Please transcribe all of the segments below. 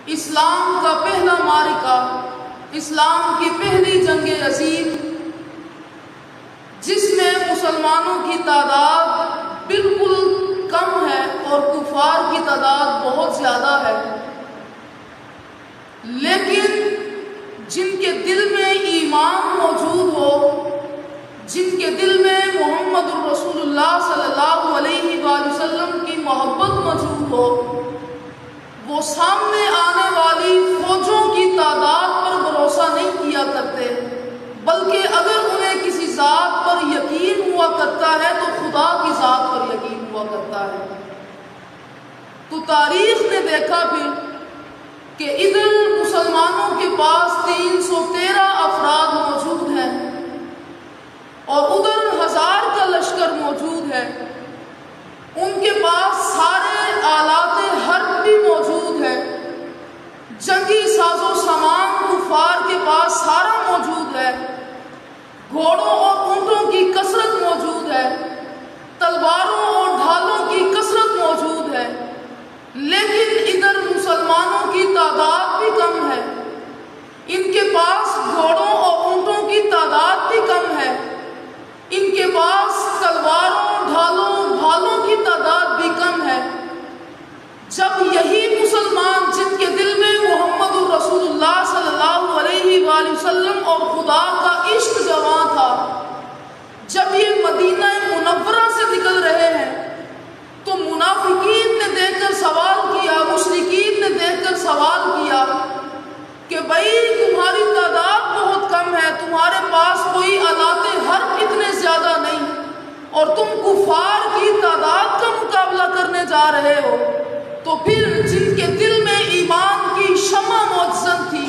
اسلام کا پہلا معرکہ، اسلام کی پہلی جنگ عظیم، جس میں مسلمانوں کی تعداد بالکل کم ہے اور کفار کی تعداد بہت زیادہ ہے، لیکن جن کے دل میں ایمان موجود ہو، جن کے دل میں محمد رسول اللہ صلی اللہ علیہ وآلہ وسلم کی محبت موجود ہو، وہ سامنے آنے والی فوجوں کی تعداد پر بھروسہ نہیں کیا کرتے، بلکہ اگر انہیں کسی ذات پر یقین ہوا کرتا ہے تو خدا کی ذات پر یقین ہوا کرتا ہے۔ تو تاریخ نے دیکھا پھر کہ ادھر مسلمانوں کے پاس 313 افراد موجود ہیں اور ادھر 1000 کا لشکر موجود ہے، ان کے پاس سارے آلات حرب بھی موجود ہے، جنگی ساز و سامان کفار کے پاس سارا موجود ہے، گھوڑوں اور اونٹوں کی کثرت موجود ہے، تلواروں اور ڈھالوں کی کثرت موجود ہے، لیکن ادھر مسلمانوں کی تعداد بھی کم ہے، ان کے پاس گھوڑوں اور اونٹوں کی تعداد بھی کم ہے، ان کے پاس تلواروں، ڈھالوں، بھالوں کی تعداد بھی کم ہے۔ جب یہی مسلمان جن کے دل میں محمد رسول اللہ صلی اللہ علیہ وآلہ وسلم اور خدا کا عشق جواں تھا، جب یہ مدینہ منورہ سے نکل رہے ہیں تو منافقین نے دیکھ کر سوال کیا، مشرکین نے دیکھ کر سوال کیا کہ بھائی تمہاری تعداد بہت کم ہے، تمہارے پاس کوئی آلات حرب اتنے زیادہ نہیں اور تم کفار کی تعداد کا مقابلہ کرنے جا رہے ہو۔ تو پھر جن کے دل میں ایمان کی شمع موجزن تھی،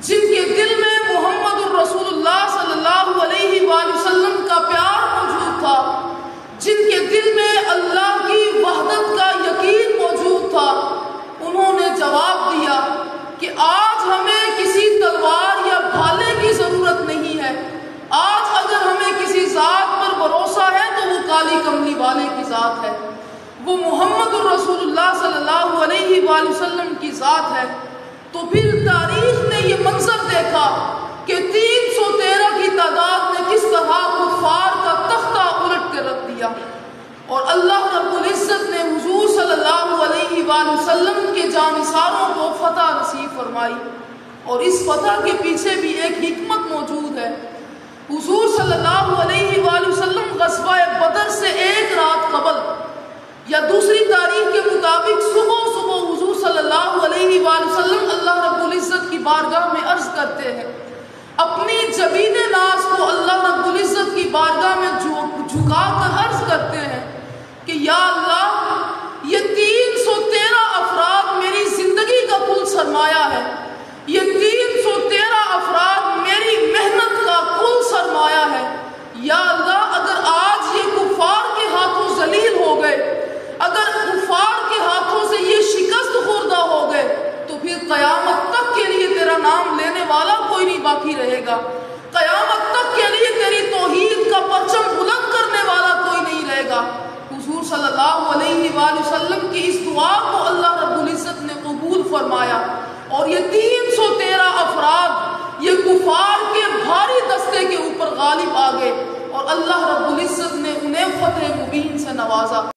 جن کے دل میں محمد رسول اللہ صلی اللہ علیہ وآلہ وسلم کا پیار موجود تھا، جن کے دل میں اللہ کی وحدت کا یقین موجود تھا، انہوں نے جواب دیا کہ آج ہمیں کسی تلوار یا بھالے کی ضرورت نہیں ہے، آج اگر ہمیں کسی ذات پر بھروسہ ہے تو وہ کالی کملی والے کی ذات ہے، وہ محمد رسول اللہ صلی اللہ علیہ وآلہ وسلم کی ذات ہے۔ تو پھر تاریخ نے یہ منظر دیکھا کہ 313 کی تعداد نے کس طرح کفار کا تختہ الٹ کے رکھ دیا، اور اللہ رب العزت نے حضور صلی اللہ علیہ وآلہ وسلم کے جانثاروں کو فتح نصیب فرمائی، اور اس فتح کے پیچھے بھی ایک حکمت موجود ہے۔ حضور صلی اللہ علیہ وآلہ وسلم غزوہ بدر سے ایک رات قبل یا دوسری تاریخ کے مطابق صبح حضور صلی اللہ علیہ وآلہ وسلم اللہ رب العزت کی بارگاہ میں عرض کرتے ہیں، اپنی جبین ناز کو اللہ رب العزت کی بارگاہ میں جھکا کر عرض کرتے ہیں کہ یا اللہ، یہ 313 افراد میری زندگی کا کل سرمایہ ہے، یہ 313 افراد میری محنت کا کل سرمایہ ہے، یا اللہ اگر آج یہ کفار کے ہاتھوں ذلیل ہو گئے، اگر کفار کے ہاتھوں سے یہ شکست خوردہ ہو گئے تو پھر قیامت تک کے لیے تیرا نام لینے والا کوئی نہیں باقی رہے گا، قیامت تک کے لیے تیری توحید کا پرچم بلند کرنے والا کوئی نہیں رہے گا۔ حضور صلی اللہ علیہ وآلہ وسلم کی اس دعا کو اللہ رب العزت نے قبول فرمایا، اور یہ 313 افراد یہ کفار کے بھاری دستے کے اوپر غالب آ گئے، اور اللہ رب العزت نے انہیں فتح مبین سے نوازا۔